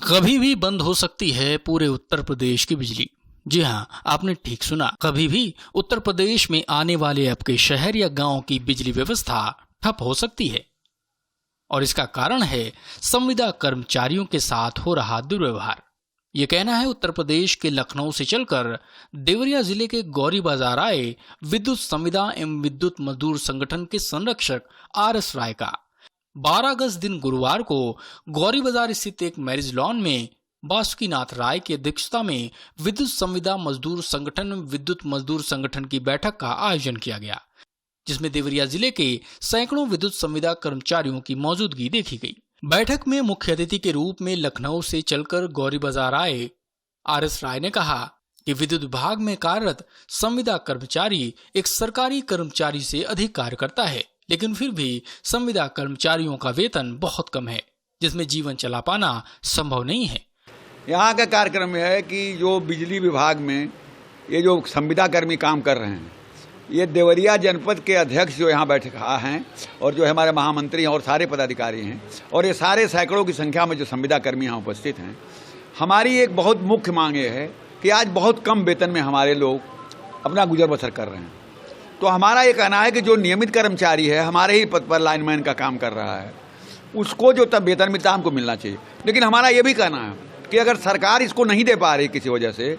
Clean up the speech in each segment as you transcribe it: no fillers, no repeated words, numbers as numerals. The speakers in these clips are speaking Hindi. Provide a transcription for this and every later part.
कभी भी बंद हो सकती है पूरे उत्तर प्रदेश की बिजली। जी हाँ, आपने ठीक सुना, कभी भी उत्तर प्रदेश में आने वाले आपके शहर या गांव की बिजली व्यवस्था ठप हो सकती है। और इसका कारण है संविदा कर्मचारियों के साथ हो रहा दुर्व्यवहार। ये कहना है उत्तर प्रदेश के लखनऊ से चलकर देवरिया जिले के गौरी बाजार आए विद्युत संविदा एवं विद्युत मजदूर संगठन के संरक्षक RS राय का। 12 अगस्त दिन गुरुवार को गौरी बाजार स्थित एक मैरिज लॉन में बासुकीनाथ राय की अध्यक्षता में विद्युत संविदा मजदूर संगठन विद्युत मजदूर संगठन की बैठक का आयोजन किया गया, जिसमें देवरिया जिले के सैकड़ों विद्युत संविदा कर्मचारियों की मौजूदगी देखी गई। बैठक में मुख्य अतिथि के रूप में लखनऊ से चलकर गौरी बाजार आए RS राय ने कहा कि विद्युत विभाग में कार्यरत संविदा कर्मचारी एक सरकारी कर्मचारी से अधिक कार्य करता है, लेकिन फिर भी संविदा कर्मचारियों का वेतन बहुत कम है, जिसमें जीवन चला पाना संभव नहीं है। यहाँ का कार्यक्रम यह है कि जो बिजली विभाग में ये जो संविदा कर्मी काम कर रहे हैं, ये देवरिया जनपद के अध्यक्ष जो यहाँ बैठे हैं और जो हमारे महामंत्री हैं और सारे पदाधिकारी हैं और ये सारे सैकड़ों की संख्या में जो संविदा कर्मी यहाँ उपस्थित हैं, हमारी एक बहुत मुख्य मांग ये है कि आज बहुत कम वेतन में हमारे लोग अपना गुजर बसर कर रहे हैं। तो हमारा ये कहना है कि जो नियमित कर्मचारी है, हमारे ही पद पर लाइनमैन का काम कर रहा है, उसको जो तब वेतन मिलता है हमको मिलना चाहिए। लेकिन हमारा ये भी कहना है कि अगर सरकार इसको नहीं दे पा रही किसी वजह से,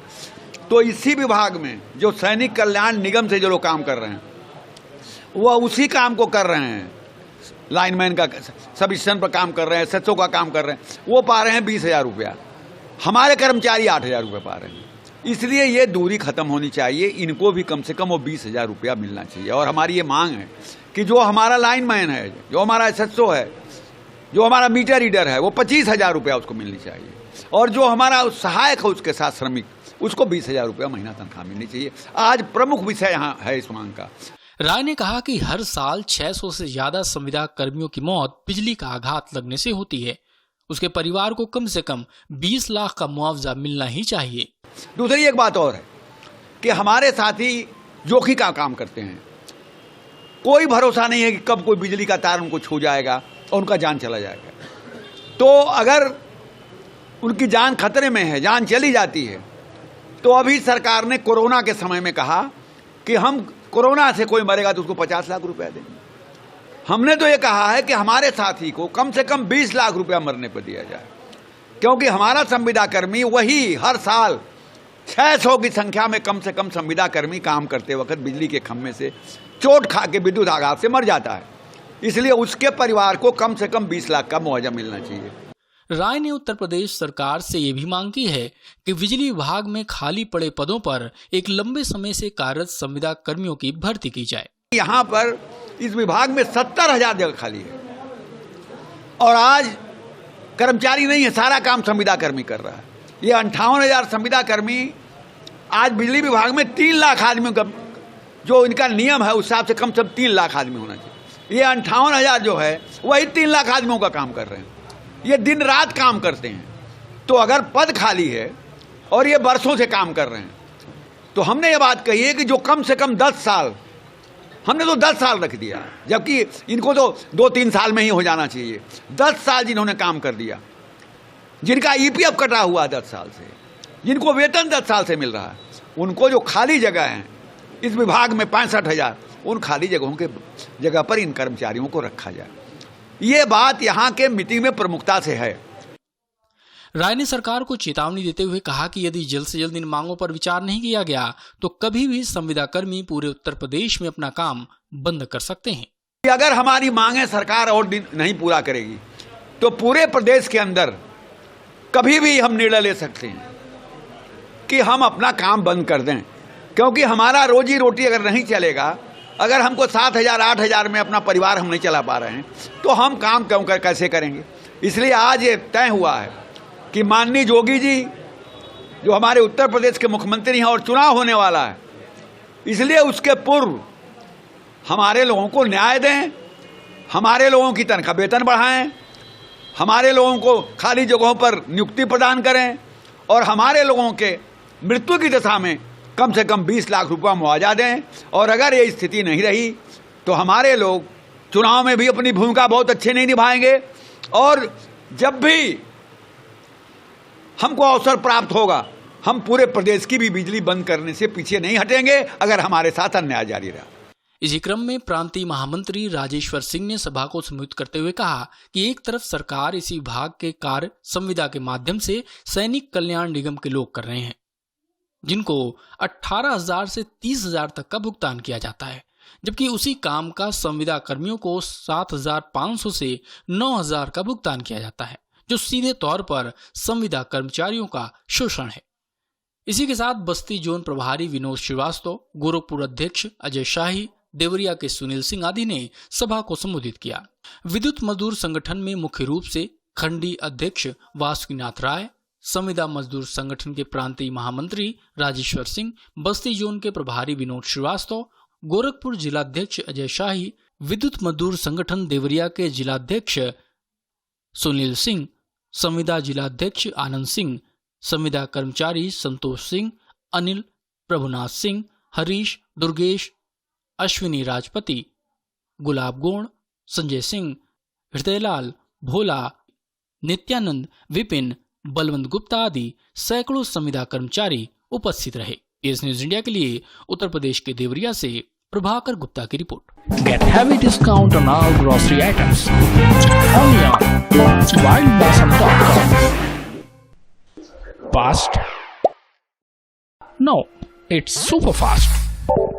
तो इसी विभाग में जो सैनिक कल्याण निगम से जो लोग काम कर रहे हैं वह उसी काम को कर रहे हैं। लाइनमैन का सब स्टेशन पर काम कर रहे हैं, SHO का काम कर रहे हैं, वो पा रहे हैं 20,000 रुपया, हमारे कर्मचारी 8,000 रुपये पा रहे हैं। इसलिए ये दूरी खत्म होनी चाहिए, इनको भी कम से कम वो 20,000 रुपया मिलना चाहिए। और हमारी ये मांग है कि जो हमारा लाइनमैन है, जो हमारा SHO है, जो हमारा मीटर रीडर है, वो 25,000 रुपया उसको मिलनी चाहिए। और जो हमारा सहायक है उसके साथ श्रमिक, उसको 20,000 रुपया महीना तनख्वाह मिलनी चाहिए। आज प्रमुख विषय यहाँ है इस मांग का। राय ने कहा कि हर साल 600 से ज्यादा संविदा कर्मियों की मौत बिजली का आघात लगने से होती है। उसके परिवार को कम से कम 20 लाख का मुआवजा मिलना ही चाहिए। दूसरी एक बात और है कि हमारे साथी जोखिम का काम करते हैं, कोई भरोसा नहीं है कि कब कोई बिजली का तार उनको छू जाएगा और उनका जान चला जाएगा। तो अगर उनकी जान खतरे में है, जान चली जाती है, तो अभी सरकार ने कोरोना के समय में कहा कि हम कोरोना से कोई मरेगा तो उसको 50 लाख रुपया देंगे। हमने तो ये कहा है कि हमारे साथी को कम से कम 20 लाख रुपया मरने पर दिया जाए, क्योंकि हमारा संविदा कर्मी वही हर साल 600 की संख्या में कम से कम संविदा कर्मी काम करते वक्त बिजली के खंभे से चोट खा के विद्युत आघात से मर जाता है। इसलिए उसके परिवार को कम से कम 20 लाख का मुआवजा मिलना चाहिए। राय ने उत्तर प्रदेश सरकार से ये भी मांग की है कि बिजली विभाग में खाली पड़े पदों पर एक लंबे समय से कार्यरत संविदा कर्मियों की भर्ती की जाए। यहाँ पर इस विभाग में 70,000 जगह खाली है और आज कर्मचारी नहीं है, सारा काम संविदा कर्मी कर रहा है। ये 58,000 संविदा कर्मी आज बिजली विभाग में 3 लाख आदमियों का जो इनका नियम है उस हिसाब से कम 3 लाख आदमी होना चाहिए। ये 58,000 जो है वही 3 लाख आदमियों का काम कर रहे हैं। ये दिन रात काम करते हैं। तो अगर पद खाली है और ये वर्षों से काम कर रहे हैं, तो हमने ये बात कही है कि जो कम से कम 10 साल, हमने तो 10 साल रख दिया, जबकि इनको तो 2-3 साल में ही हो जाना चाहिए। 10 साल जिन्होंने काम कर दिया, जिनका EPF कटा हुआ 10 साल से, जिनको वेतन 10 साल से मिल रहा है, उनको जो खाली जगह है इस विभाग में 65,000, उन खाली जगहों के जगह पर इन कर्मचारियों को रखा जाए। ये बात यहाँ के मीटिंग में प्रमुखता से है। राय ने सरकार को चेतावनी देते हुए कहा कि यदि जल्द से जल्द इन मांगों पर विचार नहीं किया गया तो कभी भी संविदा कर्मी पूरे उत्तर प्रदेश में अपना काम बंद कर सकते हैं। अगर हमारी मांगें सरकार और नहीं पूरा करेगी तो पूरे प्रदेश के अंदर कभी भी हम निर्णय ले सकते हैं कि हम अपना काम बंद कर दें, क्योंकि हमारा रोजी रोटी अगर नहीं चलेगा, अगर हमको 7,000 8,000 में अपना परिवार हम नहीं चला पा रहे हैं, तो हम काम कैसे करेंगे। इसलिए आज ये तय हुआ है कि माननीय जोगी जी जो हमारे उत्तर प्रदेश के मुख्यमंत्री हैं और चुनाव होने वाला है, इसलिए उसके पूर्व हमारे लोगों को न्याय दें, हमारे लोगों की तनख्वाह वेतन बढ़ाएं, हमारे लोगों को खाली जगहों पर नियुक्ति प्रदान करें और हमारे लोगों के मृत्यु की दशा में कम से कम 20 लाख रुपया मुआवजा दें। और अगर ये स्थिति नहीं रही तो हमारे लोग चुनाव में भी अपनी भूमिका बहुत अच्छे नहीं निभाएंगे और जब भी हमको अवसर प्राप्त होगा। हम पूरे प्रदेश की भी बिजली बंद करने से पीछे नहीं हटेंगे अगर हमारे साथ अन्याय जारी रहा। इसी क्रम में प्रांतीय महामंत्री राजेश्वर सिंह ने सभा को संबोधित करते हुए कहा कि एक तरफ सरकार इसी विभाग के कार्य संविदा के माध्यम से सैनिक कल्याण निगम के लोग कर रहे हैं, जिनको 18,000 से 30,000 तक का भुगतान किया जाता है, जबकि उसी काम का संविदा कर्मियों को 7,500 से 9,000 का भुगतान किया जाता है, जो सीधे तौर पर संविदा कर्मचारियों का शोषण है। इसी के साथ बस्ती जोन प्रभारी विनोद श्रीवास्तव, गोरखपुर अध्यक्ष अजय शाही, देवरिया के सुनील सिंह आदि ने सभा को संबोधित किया। विद्युत मजदूर संगठन में मुख्य रूप से खंडी अध्यक्ष वासुकीनाथ राय, संविदा मजदूर संगठन के प्रांतीय महामंत्री राजेश्वर सिंह, बस्ती जोन के प्रभारी विनोद श्रीवास्तव, गोरखपुर जिलाध्यक्ष अजय शाही, विद्युत मजदूर संगठन देवरिया के जिलाध्यक्ष सुनील सिंह, संविदा जिलाध्यक्ष आनंद सिंह, संविदा कर्मचारी संतोष सिंह, अनिल, प्रभुनाथ सिंह, हरीश, दुर्गेश, अश्विनी राजपति, गुलाब गोण, संजय सिंह, हृदयलाल, भोला, नित्यानंद, विपिन, बलवंत गुप्ता आदि सैकड़ों संविदा कर्मचारी उपस्थित रहे। एस न्यूज इंडिया के लिए उत्तर प्रदेश के देवरिया से प्रभाकर गुप्ता की report. Get heavy discount on all grocery items. Only on wildblossom.com. Fast? No, it's super fast.